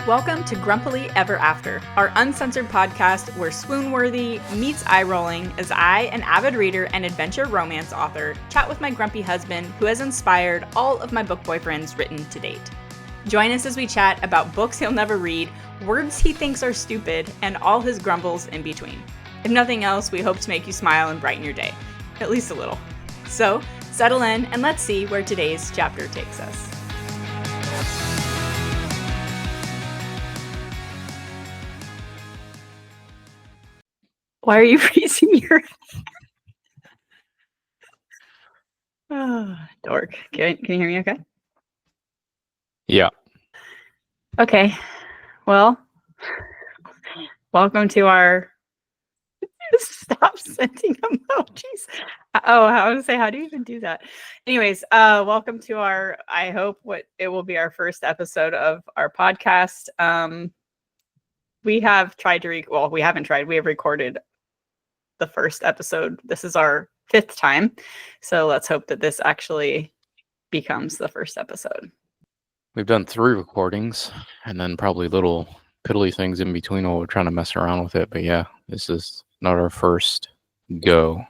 Welcome to Grumpily Ever After, our uncensored podcast where swoon-worthy meets eye-rolling as I, an avid reader and adventure romance author, chat with my grumpy husband who has inspired all of my book boyfriends written to date. Join us as we chat about books he'll never read, words he thinks are stupid, and all his grumbles in between. If nothing else, we hope to make you smile and brighten your day. At least a little. So, settle in and let's see where today's chapter takes us. Why are you raising your dork. Can you hear me okay? Yeah. Okay. Well, welcome to our stop sending emojis. Oh, I was gonna say, how do you even do that? Anyways, welcome to our, I hope what it will be our first episode of our podcast. We have tried to we haven't tried. We have recorded the first episode. This is our 5th time. So let's hope that this actually becomes the first episode. We've done 3 recordings and then probably little piddly things in between while we're trying to mess around with it. But yeah, this is not our first go.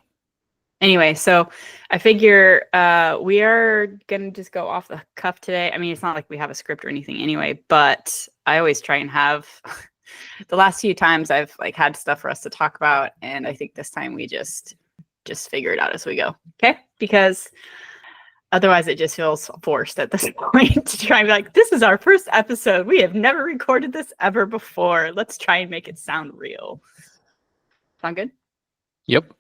Anyway, so I figure we are going to just go off the cuff today. I mean, it's not like we have a script or anything anyway, but I always try and have the last few times I've had stuff for us to talk about. And I think this time we just figure it out as we go. Okay. Because otherwise it just feels forced at this point to try and be like, this is our first episode. We have never recorded this ever before. Let's try and make it sound real. Sound good? Yep.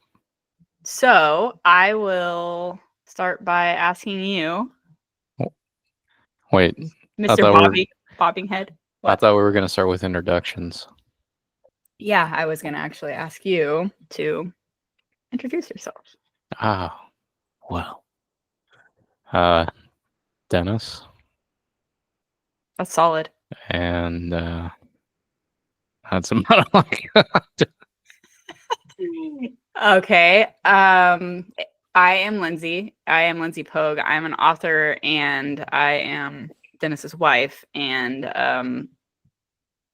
So I will start by asking you. Wait. Mr. Bobbing Head. What? I thought we were going to start with introductions. Yeah, I was going to actually ask you to introduce yourself. Well. Dennis. That's solid. And that's about like Okay. I am Lindsay. I am Lindsay Pogue. I'm an author and I am Dennis's wife. And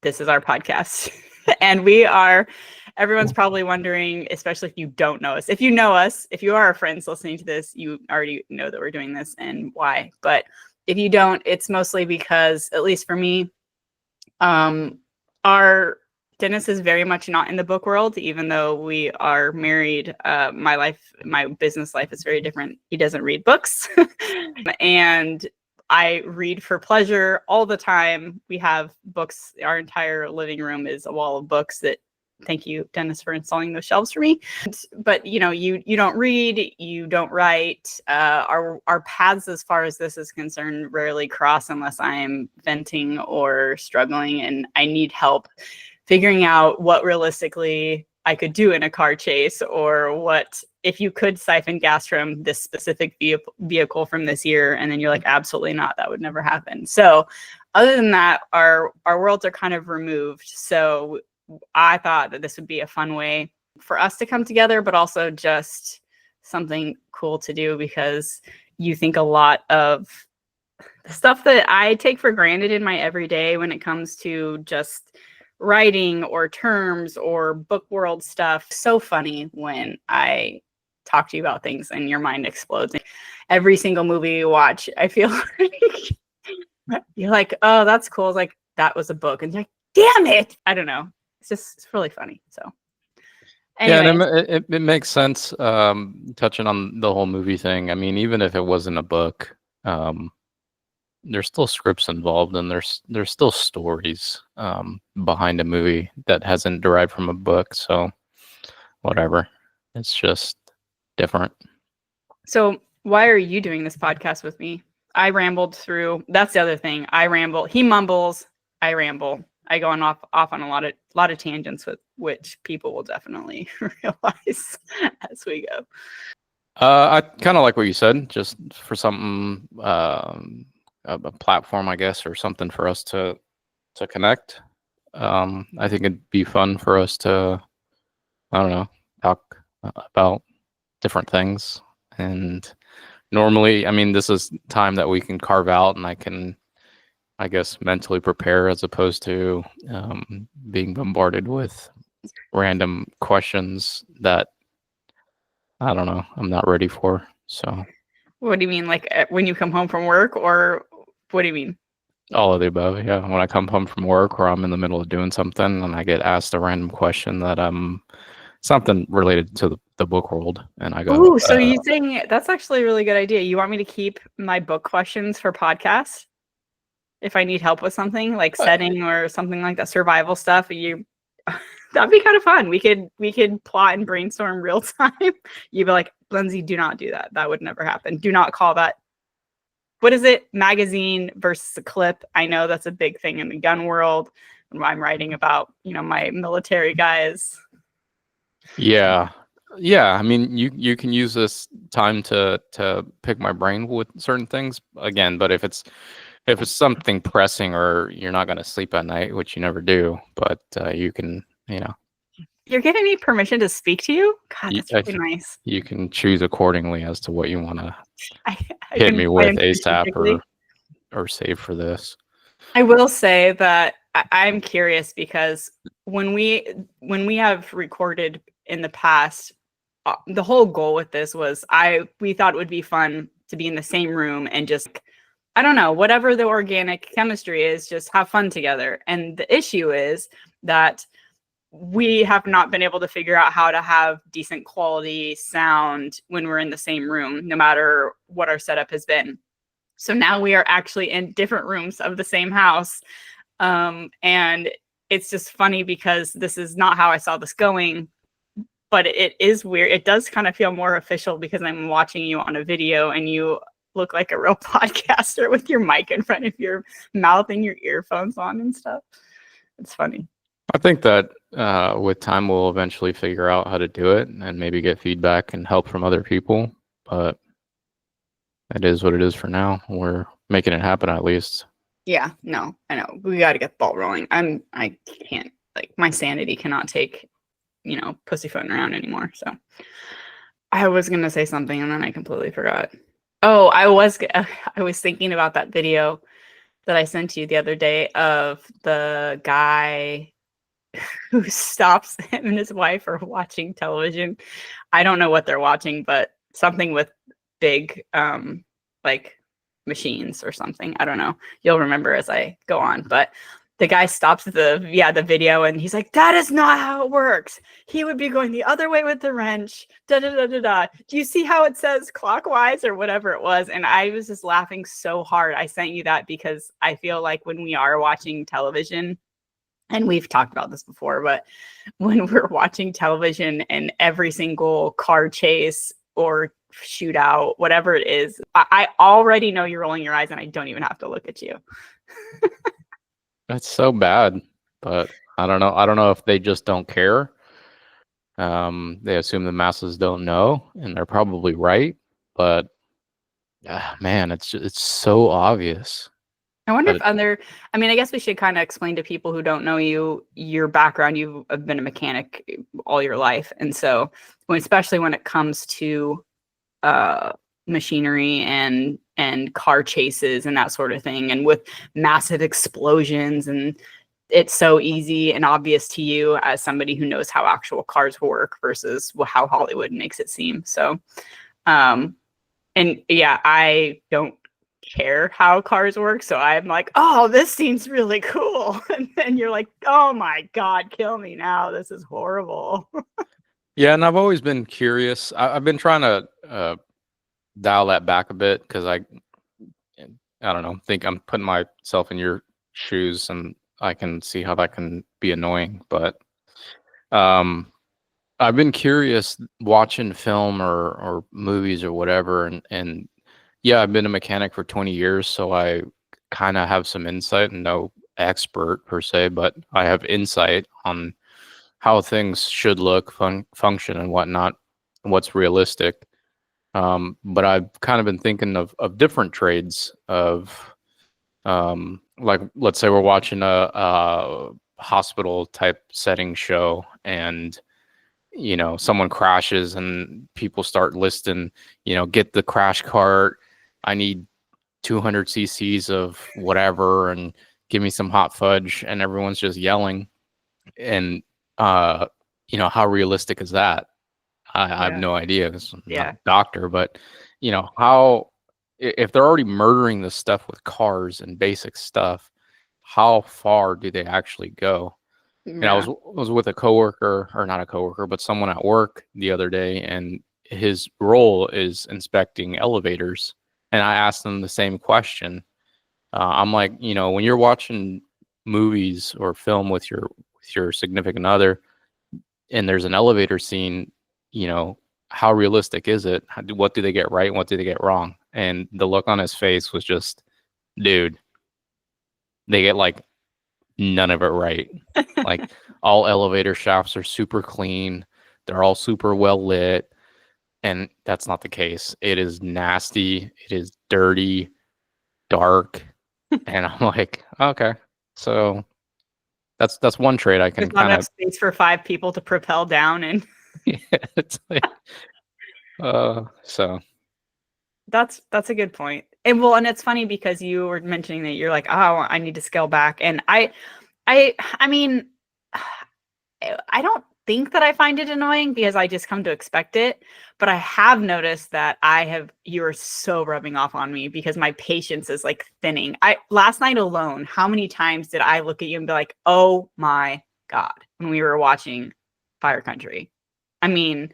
this is our podcast. And everyone's probably wondering, especially if you don't know us. If you know us, if you are our friends listening to this, you already know that we're doing this and why. But if you don't, it's mostly because, at least for me, Dennis is very much not in the book world, even though we are married. My business life is very different. He doesn't read books. And I read for pleasure all the time. We have books. Our entire living room is a wall of books that, thank you, Dennis, for installing those shelves for me. But, you don't read, you don't write. Our paths, as far as this is concerned, rarely cross unless I'm venting or struggling and I need help figuring out what realistically I could do in a car chase, or what if you could siphon gas from this specific vehicle from this year, and then you're like, absolutely not, that would never happen. So other than that, our worlds are kind of removed. So I thought that this would be a fun way for us to come together, but also just something cool to do, because you think a lot of the stuff that I take for granted in my everyday when it comes to just writing or terms or book world stuff. So funny when I talk to you about things and your mind explodes. Every single movie you watch, I feel like you're like, oh, that's cool. It's like, that was a book. And you're like, damn it. I don't know. It's really funny. So anyway. Yeah, and it makes sense touching on the whole movie thing. I mean, even if it wasn't a book, there's still scripts involved, and there's still stories behind a movie that hasn't derived from a book. So whatever, it's just different. So why are you doing this podcast with me? I rambled through. That's the other thing. I ramble. He mumbles. I ramble. I go off on a lot of tangents, with which people will definitely realize as we go. I kind of like what you said, just for something, a platform, I guess, or something for us to connect. I think it'd be fun for us to, I don't know, talk about different things. And normally, I mean, this is time that we can carve out, and I can I guess, mentally prepare as opposed to being bombarded with random questions that I don't know, I'm not ready for. So What do you mean, like when you come home from work, or what do you mean? all of the above, yeah. When I come home from work or I'm in the middle of doing something and I get asked a random question that something related to the book world, and I go, Ooh, so you saying that's actually a really good idea. You want me to keep my book questions for podcasts? If I need help with something like setting or something like that, survival stuff, you that'd be kind of fun. We could plot and brainstorm real time. You'd be like, Lindsay, do not do that. That would never happen. Do not call that. What is it? Magazine versus a clip. I know that's a big thing in the gun world. When I'm writing about, my military guys. yeah. Yeah, I mean, you can use this time to pick my brain with certain things again, but if it's something pressing or you're not going to sleep at night, which you never do, but you can, You're giving me permission to speak to you? God, you, that's really nice. you can choose accordingly as to what you want to I, I hit can me with plan ASAP strategically. or save for this. I will say that I'm curious because when we have recorded in the past, the whole goal with this was we thought it would be fun to be in the same room and just, I don't know, whatever the organic chemistry is, just have fun together. And the issue is that we have not been able to figure out how to have decent quality sound when we're in the same room, no matter what our setup has been. So now we are actually in different rooms of the same house. And it's just funny because this is not how I saw this going, but it is weird. It does kind of feel more official because I'm watching you on a video and you look like a real podcaster with your mic in front of your mouth and your earphones on and stuff. It's funny. I think that with time we'll eventually figure out how to do it and maybe get feedback and help from other people. But it is what it is for now. We're making it happen at least. Yeah, no, I know. We got to get the ball rolling. I can't, like, my sanity cannot take, pussyfooting around anymore. So I was going to say something and then I completely forgot. Oh, I was thinking about that video that I sent you the other day of the guy who stops him and his wife are watching television. I don't know what they're watching, but something with big, like machines or something. I don't know. You'll remember as I go on, but the guy stops the video and he's like, that is not how it works. He would be going the other way with the wrench. Da da da da da. Do you see how it says clockwise or whatever it was? And I was just laughing so hard. I sent you that because I feel like when we are watching television, and we've talked about this before, but when we're watching television and every single car chase or shootout, whatever it is, I already know you're rolling your eyes and I don't even have to look at you. That's so bad, but I don't know. I don't know if they just don't care. They assume the masses don't know, and they're probably right. But man, it's so obvious. I wonder if I guess we should kind of explain to people who don't know your background. You've been a mechanic all your life. And so especially when it comes to machinery and car chases and that sort of thing, and with massive explosions, and it's so easy and obvious to you as somebody who knows how actual cars work versus how Hollywood makes it seem. So, and yeah, I don't care how cars work, so I'm like, oh, this seems really cool. And then you're like, oh my God, kill me now. This is horrible. Yeah, and I've always been curious. I've been trying to dial that back a bit because I don't know, think I'm putting myself in your shoes and I can see how that can be annoying. But I've been curious watching film or movies or whatever, and yeah, I've been a mechanic for 20 years, so I kind of have some insight, and no expert per se, but I have insight on how things should look, function, and whatnot, and what's realistic. But I've kind of been thinking of different trades of, like, let's say we're watching a hospital type setting show, and someone crashes and people start listing, get the crash cart. I need 200 cc's of whatever and give me some hot fudge, and everyone's just yelling. And how realistic is that? I have Yeah. no idea because I'm not Yeah. a doctor, but how, if they're already murdering this stuff with cars and basic stuff, how far do they actually go? And I Yeah. was with a coworker, or not a coworker, but someone at work the other day, and his role is inspecting elevators. And I asked him the same question. I'm like, when you're watching movies or film with your significant other, and there's an elevator scene, how realistic is it? What do they get right? What do they get wrong? And the look on his face was just, dude, they get like none of it right. Like all elevator shafts are super clean. They're all super well lit. And that's not the case. It is nasty. It is dirty, dark. And I'm like, okay. So that's one trait I There's can not kind enough of space for 5 people to propel down, and yeah, it's like so that's a good point. And it's funny because you were mentioning that you're like, oh, I need to scale back, and I mean, I don't think that I find it annoying because I just come to expect it. But I have noticed that you are so rubbing off on me because my patience is like thinning. Last night alone, how many times did I look at you and be like, oh my God, when we were watching Fire Country? I mean,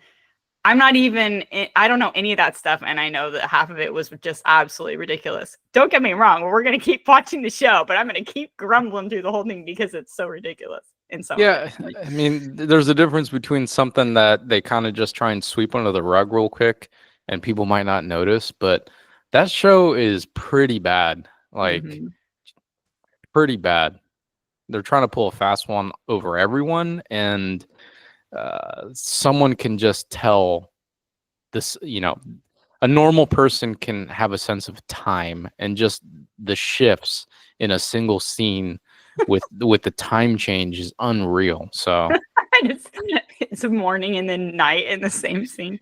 I don't know any of that stuff. And I know that half of it was just absolutely ridiculous. Don't get me wrong. We're going to keep watching the show, but I'm going to keep grumbling through the whole thing because it's so ridiculous in some of yeah. it. I mean, there's a difference between something that they kind of just try and sweep under the rug real quick and people might not notice, but that show is pretty bad. Like Mhm. pretty bad. They're trying to pull a fast one over everyone, and someone can just tell this, a normal person can have a sense of time and just the shifts in a single scene with the time change is unreal. So It's a morning and then night in the same scene.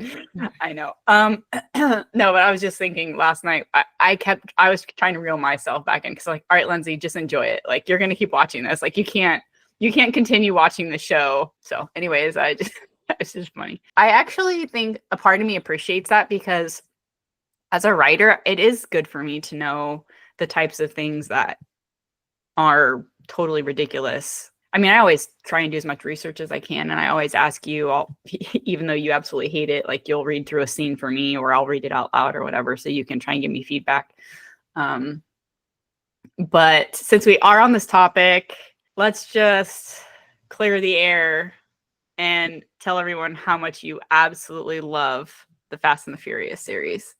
I know. No, but I was just thinking last night. I was trying to reel myself back in because, like, all right, Lindsay, just enjoy it. Like, you're gonna keep watching this. Like, you can't continue watching the show. So, anyways, it's just funny. I actually think a part of me appreciates that because as a writer, it is good for me to know the types of things that are totally ridiculous. I mean, I always try and do as much research as I can, and I always ask you, even though you absolutely hate it, like you'll read through a scene for me, or I'll read it out loud or whatever, so you can try and give me feedback. But since we are on this topic, let's just clear the air and tell everyone how much you absolutely love the Fast and the Furious series.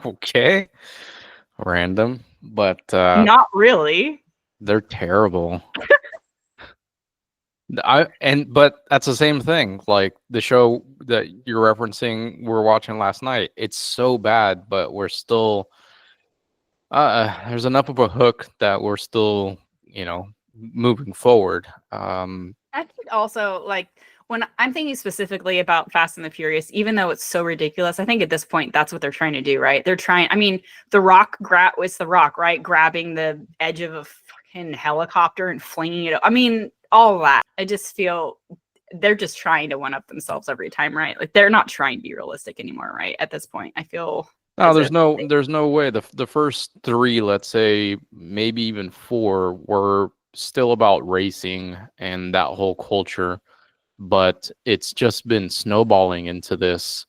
okay, random, but Not really. they're terrible. But that's the same thing. Like the show that you're referencing, we're watching last night. It's so bad, but we're still there's enough of a hook that we're still, moving forward. I think also, like, when I'm thinking specifically about Fast and the Furious, even though it's so ridiculous, I think at this point that's what they're trying to do, right? They're trying. I mean, The Rock it's The Rock, right? Grabbing the edge of a fucking helicopter and flinging it. I mean, all that. I just feel they're just trying to one up themselves every time, right? Like they're not trying to be realistic anymore, right? At this point, I feel No, as there's if no there's no way. The first three, let's say maybe even four, were still about racing and that whole culture, but it's just been snowballing into this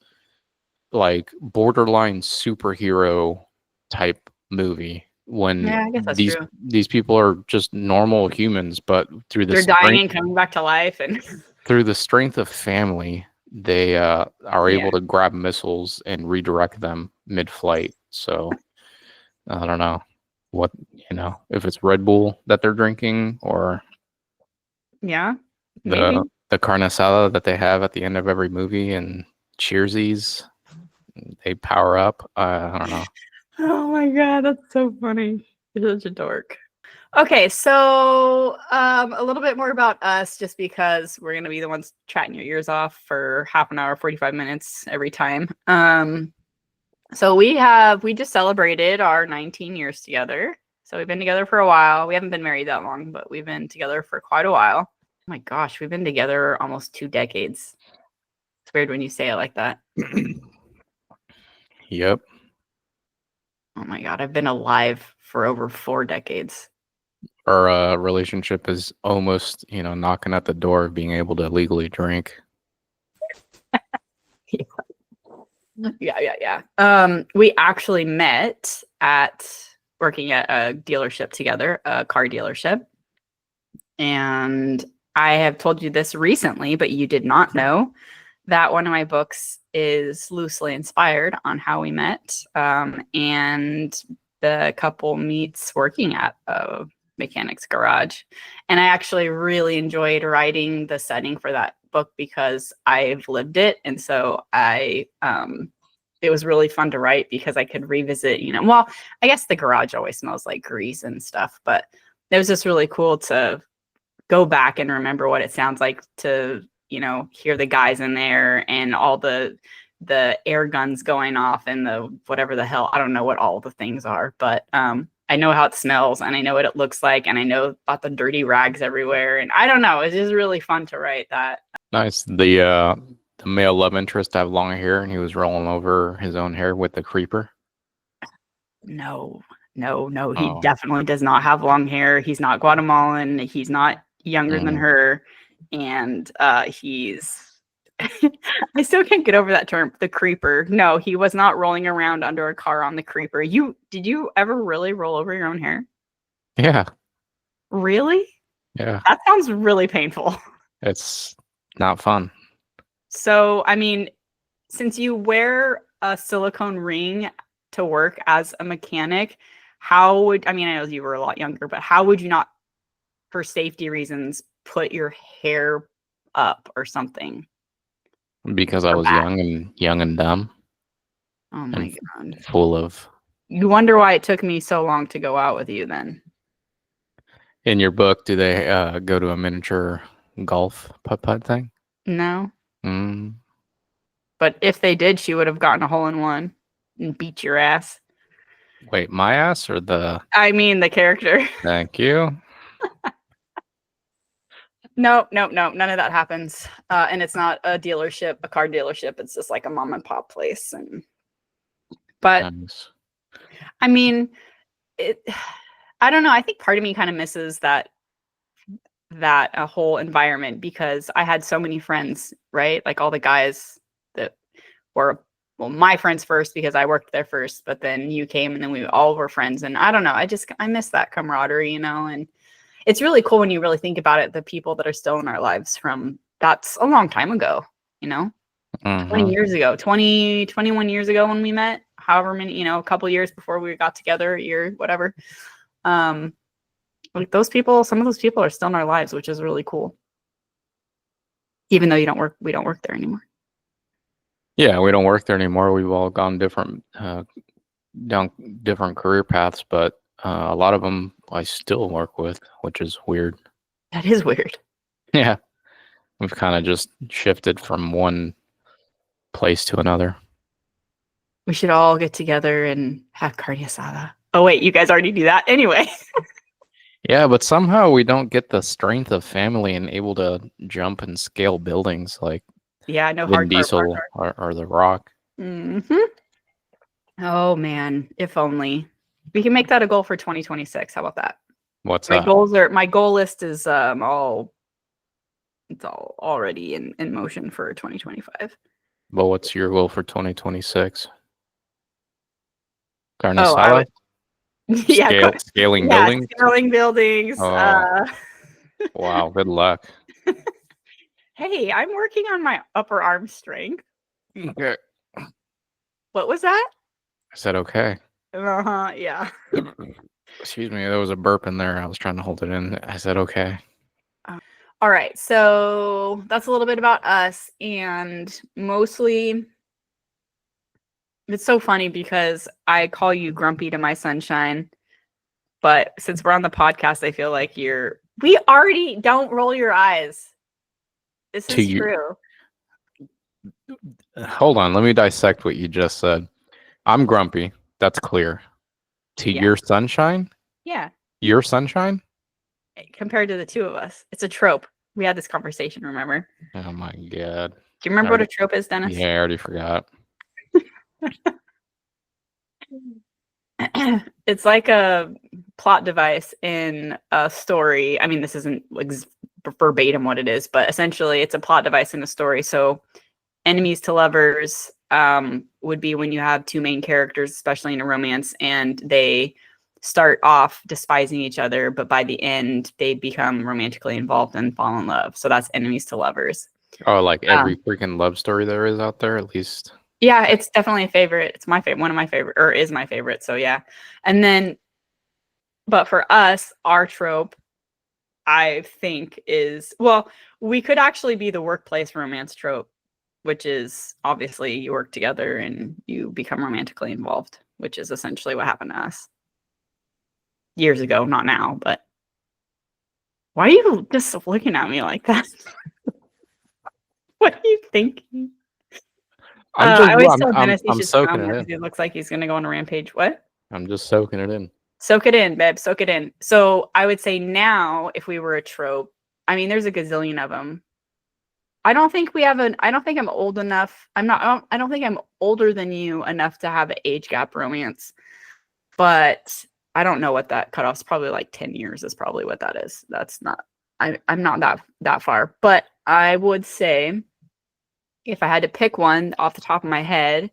like borderline superhero type movie when yeah, I guess that's these true. these people are just normal humans, but They're dying and coming back to life, and through the strength of family, they are yeah. able to grab missiles and redirect them mid-flight. So I don't know what, if it's Red Bull that they're drinking or Yeah, the maybe. the carne asada that they have at the end of every movie and Cheersies, they power up. I don't know. Oh my God, that's so funny. You're such a dork. Okay, so a little bit more about us, just because we're gonna be the ones chatting your ears off for half an hour, 45 minutes every time. So we just celebrated our 19 years together. So we've been together for a while. We haven't been married that long, but we've been together for quite a while. Oh my gosh, we've been together almost 2 decades. It's weird when you say it like that. Yep. Oh my God, I've been alive for over 4 decades. Our relationship is almost, knocking at the door of being able to legally drink. Yeah. We actually met at working at a dealership together, a car dealership. And I have told you this recently, but you did not know that one of my books is loosely inspired on how we met. And the couple meets working at a mechanic's garage. And I actually really enjoyed writing the setting for that book because I've lived it. And so it was really fun to write because I could revisit, well, I guess the garage always smells like grease and stuff, but it was just really cool to go back and remember what it sounds like to, hear the guys in there and all the air guns going off and the whatever the hell, I don't know what all the things are, but I know how it smells and I know what it looks like and I know about the dirty rags everywhere. And I don't know, it's just really fun to write that. Nice. The male love interest have long hair and he was rolling over his own hair with the creeper. No. He Oh. definitely does not have long hair. He's not Guatemalan. He's not younger than her. And he's I still can't get over that term, the creeper. No, he was not rolling around under a car on the creeper. Did you ever really roll over your own hair? Yeah. Really? Yeah. That sounds really painful. It's not fun. So, I mean, since you wear a silicone ring to work as a mechanic, I know you were a lot younger, but how would you not, for safety reasons, put your hair up or something? Because I was young and dumb. Oh my God. Full of. You wonder why it took me so long to go out with you then. In your book, do they go to a miniature golf putt-putt thing? No. Mm. But if they did, she would have gotten a hole-in-one and beat your ass. Wait, my ass or the... I mean the character. Thank you. No, none of that happens. And it's not a dealership, a car dealership. It's just like a mom and pop place. But nice. I mean, I don't know. I think part of me kind of misses that whole environment because I had so many friends, right? Like all the guys that were, well, my friends first because I worked there first, but then you came and then we all were friends. And I don't know. I miss that camaraderie, and it's really cool when you really think about it, the people that are still in our lives that's a long time ago, 20 years ago, 21 years ago when we met, however many, a couple years before we got together, a year, whatever. Like some of those people are still in our lives, which is really cool. Even though we don't work there anymore. Yeah, we don't work there anymore. We've all gone down different career paths, but a lot of them I still work with, which is weird. That is weird. Yeah. We've kind of just shifted from one place to another. We should all get together and have carne asada. Oh, wait, you guys already do that? Anyway. Yeah, but somehow we don't get the strength of family and able to jump and scale buildings like Vin Diesel or The Rock. Mm-hmm. Oh, man, if only. We can make that a goal for 2026. How about that? What's that? My goal list is all already in motion for 2025. But what's your goal for 2026? Carne asada? Yeah, scaling buildings. Scaling buildings. Oh. Wow, good luck. Hey, I'm working on my upper arm strength. Okay. What was that? I said okay. Yeah. Excuse me, there was a burp in there. I was trying to hold it in. I said okay. All right, so that's a little bit about us, and mostly it's so funny because I call you Grumpy to my sunshine, but since we're on the podcast, I feel like we already don't roll your eyes. This is true. Hold on, let me dissect what you just said. I'm grumpy. That's clear. To Yeah. your sunshine? Yeah. Your sunshine? Compared to the two of us. It's a trope. We had this conversation, remember? Oh my god. Do you remember what a trope is, Dennis? Yeah, I already forgot. It's like a plot device in a story. I mean, this isn't verbatim what it is, but essentially it's a plot device in a story. So enemies to lovers would be when you have two main characters, especially in a romance, and they start off despising each other, but by the end they become romantically involved and fall in love. So that's enemies to lovers. Oh, like every Um, freaking love story there is out there, at least. yeah, it's definitely a favorite. It's my favorite, one of my favorite, or is my favorite. So yeah. And then, but for us, our trope, I think, is, well, we could actually be the workplace romance trope, which is obviously you work together and you become romantically involved, which is essentially what happened to us years ago, not now. But why are you just looking at me like that? What are you thinking? I always tell Dennis he I'm should soaking smile it more because in. he looks like he's going to go on a rampage. What? I'm just soaking it in. Soak it in, babe. Soak it in. So I would say now, if we were a trope, I mean, there's a gazillion of them. I don't think we have an. I don't think I'm old enough. I'm not. I don't think I'm older than you enough to have an age gap romance. But I don't know what that cutoff's probably like 10 years is probably what that is. That's not. I'm not that far. But I would say if I had to pick one off the top of my head,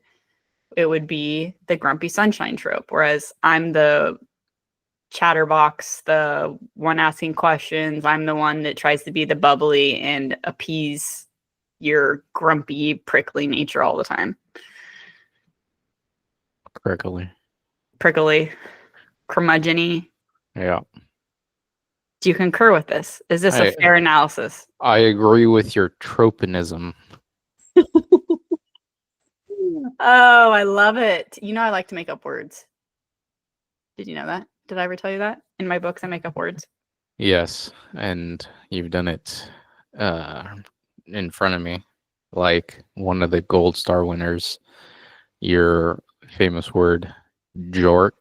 it would be the grumpy sunshine trope. Whereas I'm the chatterbox, the one asking questions. I'm the one that tries to be the bubbly and appease your grumpy, prickly nature all the time. Prickly, curmudgeon-y. Yeah. Do you concur with this? Is this a fair analysis? I agree with your tropism. Oh, I love it. You know, I like to make up words. Did you know that? Did I ever tell you that? In my books, I make up words. Yes, and you've done it in front of me, like one of the gold star winners. Your famous word, jork.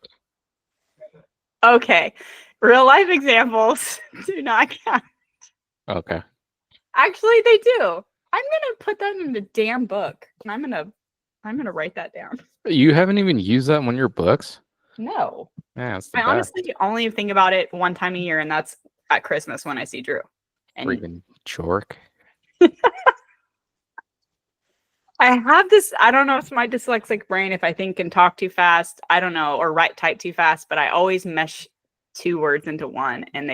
Okay. Real life examples do not count. Okay. Actually, they do. I'm gonna put that in the damn book, and I'm gonna write that down. You haven't even used that in one of your books? No, Yeah, it's the I best. honestly only think about it one time a year, and that's at Christmas when I see Drew. And Freaking jork. I have this. I don't know if it's my dyslexic brain, if I think and talk too fast. I don't know, or type too fast. But I always mesh two words into one, and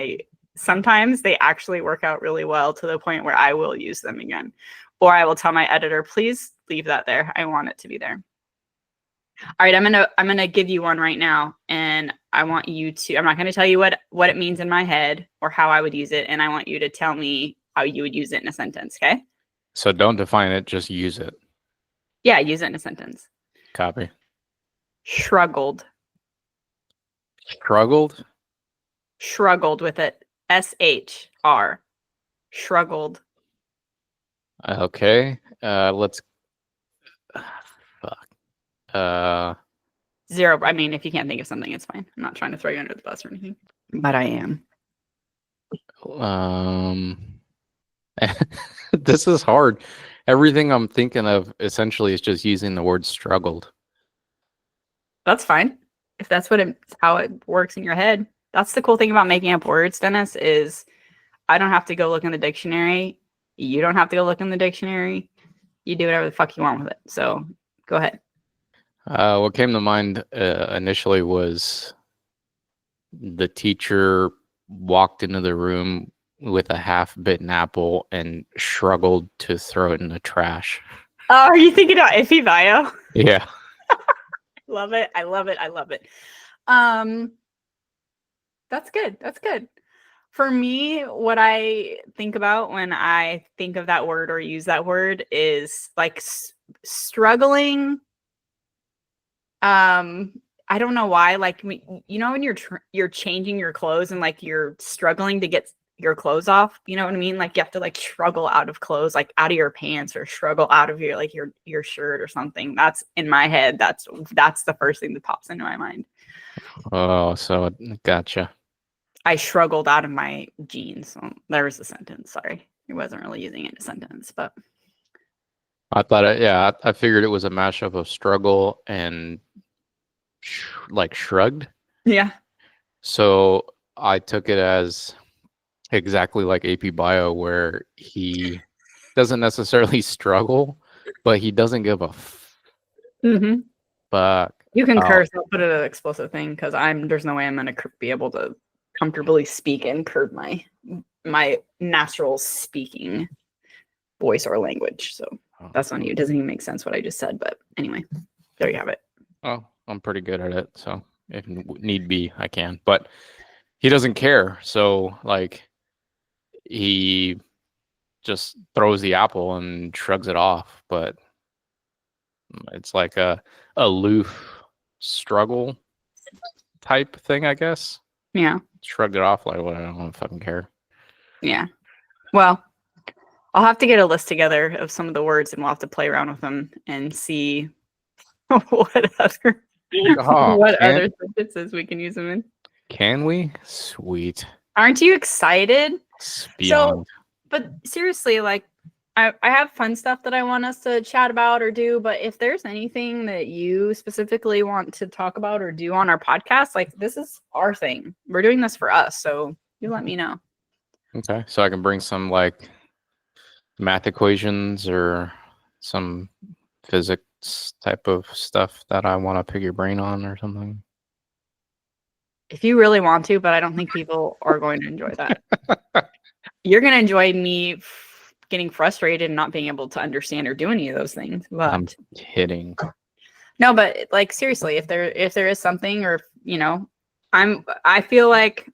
sometimes they actually work out really well to the point where I will use them again, or I will tell my editor, please leave that there. I want it to be there. All right, I'm gonna give you one right now, and I want you to. I'm not gonna tell you what it means in my head or how I would use it, and I want you to tell me how you would use it in a sentence. Okay? So don't define it, just use it. Yeah, use it in a sentence. Copy. Struggled. Struggled? Struggled with it. SHR. Struggled. Okay. Let's. Fuck. 0. I mean, if you can't think of something, it's fine. I'm not trying to throw you under the bus or anything, but I am. This is hard. Everything I'm thinking of essentially is just using the word struggled. That's fine. If that's how it works in your head. That's the cool thing about making up words, Dennis, is I don't have to go look in the dictionary. You don't have to go look in the dictionary. You do whatever the fuck you want with it. So go ahead. What came to mind initially was the teacher walked into the room with a half-bitten apple and struggled to throw it in the trash. Oh, are you thinking about Iffy Bio? Yeah. Love it. I love it. I love it. That's good. That's good. For me, what I think about when I think of that word or use that word is like struggling. I don't know why. Like, you know, when you're changing your clothes and like you're struggling to get your clothes off. You know what I mean? Like you have to like struggle out of clothes, like out of your pants, or struggle out of your like your shirt or something. That's in my head. That's the first thing that pops into my mind. Oh, so gotcha. I struggled out of my jeans. So there was the sentence. Sorry, I wasn't really using it in a sentence, but I thought, I figured it was a mashup of struggle and like shrugged. yeah. So I took it as exactly like AP Bio, where he doesn't necessarily struggle, but he doesn't give a Mm-hmm. fuck. You can curse. I'll put it an explosive thing because there's no way I'm gonna be able to comfortably speak and curb my natural speaking voice or language. So that's on you. It doesn't even make sense what I just said, but anyway, there you have it. Oh, I'm pretty good at it, so if need be, I can. But he doesn't care, so like he just throws the apple and shrugs it off. But it's like a aloof struggle type thing, I guess. Yeah. Shrugged it off like, well, I don't fucking care. Yeah. Well, I'll have to get a list together of some of the words and we'll have to play around with them and see what other other sentences we can use them in. Can we? Sweet. Aren't you excited? Beyond. So, but seriously, like I have fun stuff that I want us to chat about or do, but if there's anything that you specifically want to talk about or do on our podcast, like this is our thing. We're doing this for us, so you let me know. Okay, so I can bring some like math equations or some physics type of stuff that I want to pick your brain on or something. If you really want to, but I don't think people are going to enjoy that. You're going to enjoy me getting frustrated and not being able to understand or do any of those things. But I'm kidding. No, but like seriously, if there is something, or you know, I feel like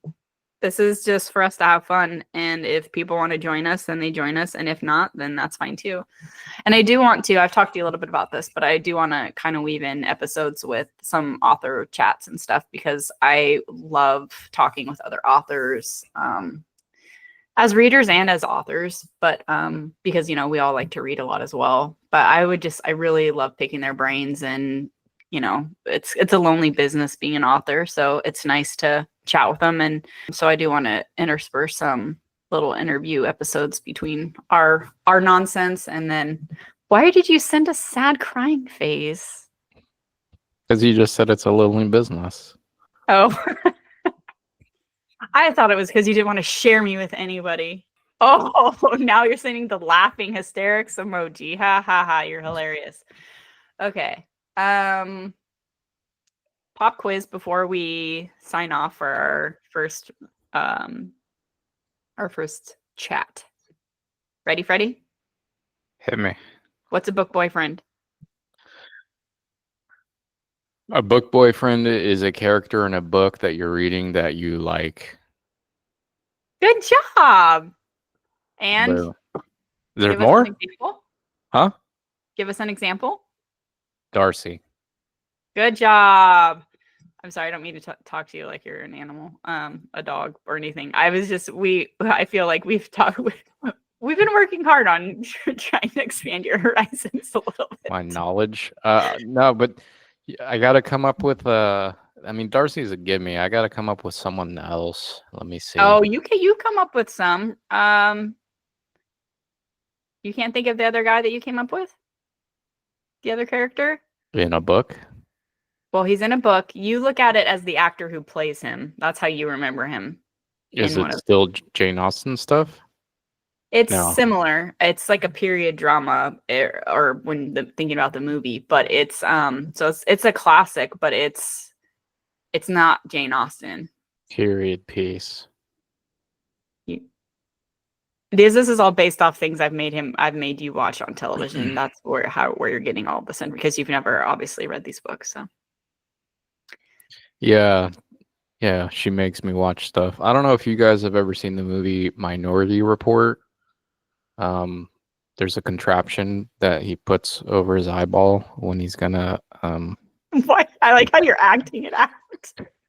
this is just for us to have fun, and if people want to join us, then they join us, and if not, then that's fine too. And I do want to, I've talked to you a little bit about this, but I do want to kind of weave in episodes with some author chats and stuff because I love talking with other authors, as readers and as authors, but because you know we all like to read a lot as well. But I really love picking their brains, and you know it's a lonely business being an author, so it's nice to chat with them. And so I do want to intersperse some little interview episodes between our nonsense. And then, why did you send a sad crying face? Because you just said it's a lonely business. Oh. I thought it was because you didn't want to share me with anybody. Oh, now you're sending the laughing hysterics emoji. Ha ha ha, you're hilarious. Okay. Pop quiz before we sign off for our first chat. Ready, Freddie? Hit me. What's a book boyfriend? A book boyfriend is a character in a book that you're reading that you like. Good job. And There's more? Huh? Give us an example. Darcy. Good job. I'm sorry, I don't mean to talk to you like you're an animal, a dog or anything. I feel like we've been working hard on trying to expand your horizons a little bit. My knowledge. No, but I got to come up with I mean, Darcy's a gimme. I got to come up with someone else. Let me see. Oh, you come up with some. You can't think of the other guy that you came up with? The other character? In a book? Well, he's in a book. You look at it as the actor who plays him. That's how you remember him. Is it still Jane Austen stuff? It's similar. It's like a period drama, or when thinking about the movie, but it's so it's a classic, but it's not Jane Austen. Period piece. This is all based off things I've made you watch on television. That's where you're getting all this in, because you've never obviously read these books. So yeah, she makes me watch stuff. I don't know if you guys have ever seen the movie Minority Report. There's a contraption that he puts over his eyeball when he's gonna Why? I like how you're acting it out.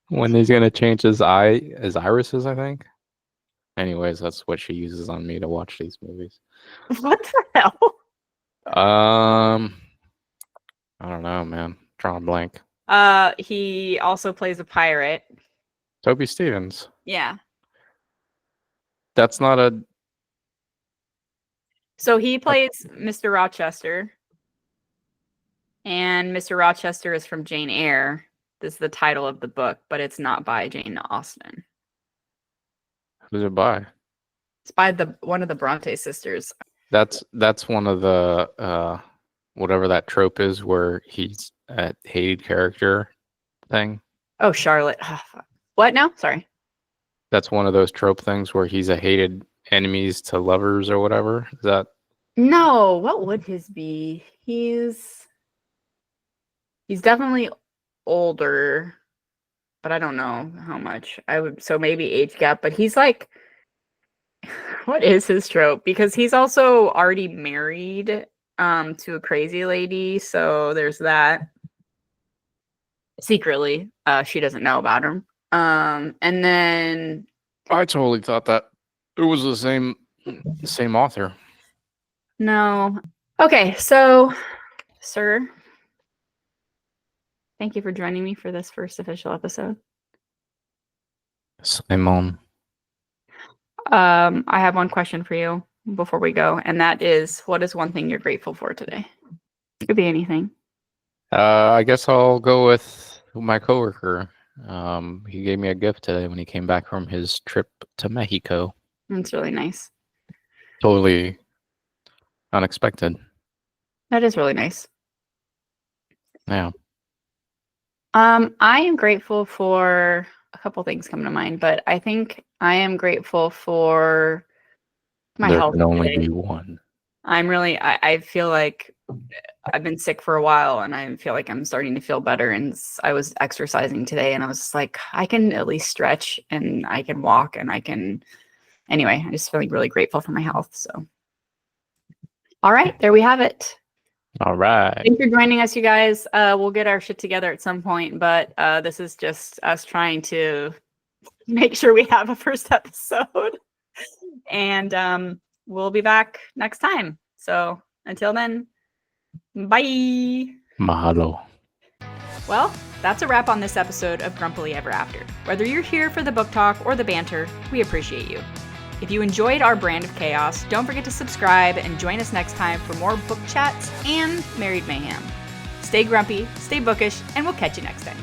When he's gonna change his irises, I think. Anyways, that's what she uses on me to watch these movies. What the hell? I don't know, man. Drawing blank. He also plays a pirate. Toby Stevens. Yeah. That's not a. So he plays Mr. Rochester. And Mr. Rochester is from Jane Eyre. This is the title of the book, but it's not by Jane Austen. Who's it by? It's by one of the Bronte sisters. That's one of the whatever that trope is where he's a hated character thing. Oh, Charlotte. What now? Sorry. That's one of those trope things where he's a hated enemies to lovers or whatever. Is that? No, what would his be? He's definitely older, but I don't know how much. So maybe age gap, but he's like, what is his trope? Because he's also already married to a crazy lady, so there's that. Secretly, she doesn't know about him. And then I totally thought that it was the same author. no. Okay, so sir, thank you for joining me for this first official episode. Simon. I have one question for you before we go, and that is, what is one thing you're grateful for today? It could be anything. I guess I'll go with my coworker. He gave me a gift today when he came back from his trip to Mexico. That's really nice. Totally unexpected. That is really nice. Yeah. I am grateful for a couple things come to mind, but I think I am grateful for my health. There can only today. be one. I feel like I've been sick for a while, and I feel like I'm starting to feel better. And I was exercising today, and I was just like, I can at least stretch, and I can walk, and I can. Anyway, I just feeling really grateful for my health. So, all right, there we have it. All right. Thanks for joining us, you guys. We'll get our shit together at some point, but this is just us trying to make sure we have a first episode. And we'll be back next time. So until then, bye. Mahalo. Well, that's a wrap on this episode of Grumpily Ever After. Whether you're here for the book talk or the banter, we appreciate you. If you enjoyed our brand of chaos, don't forget to subscribe and join us next time for more book chats and married mayhem. Stay grumpy, stay bookish, and we'll catch you next time.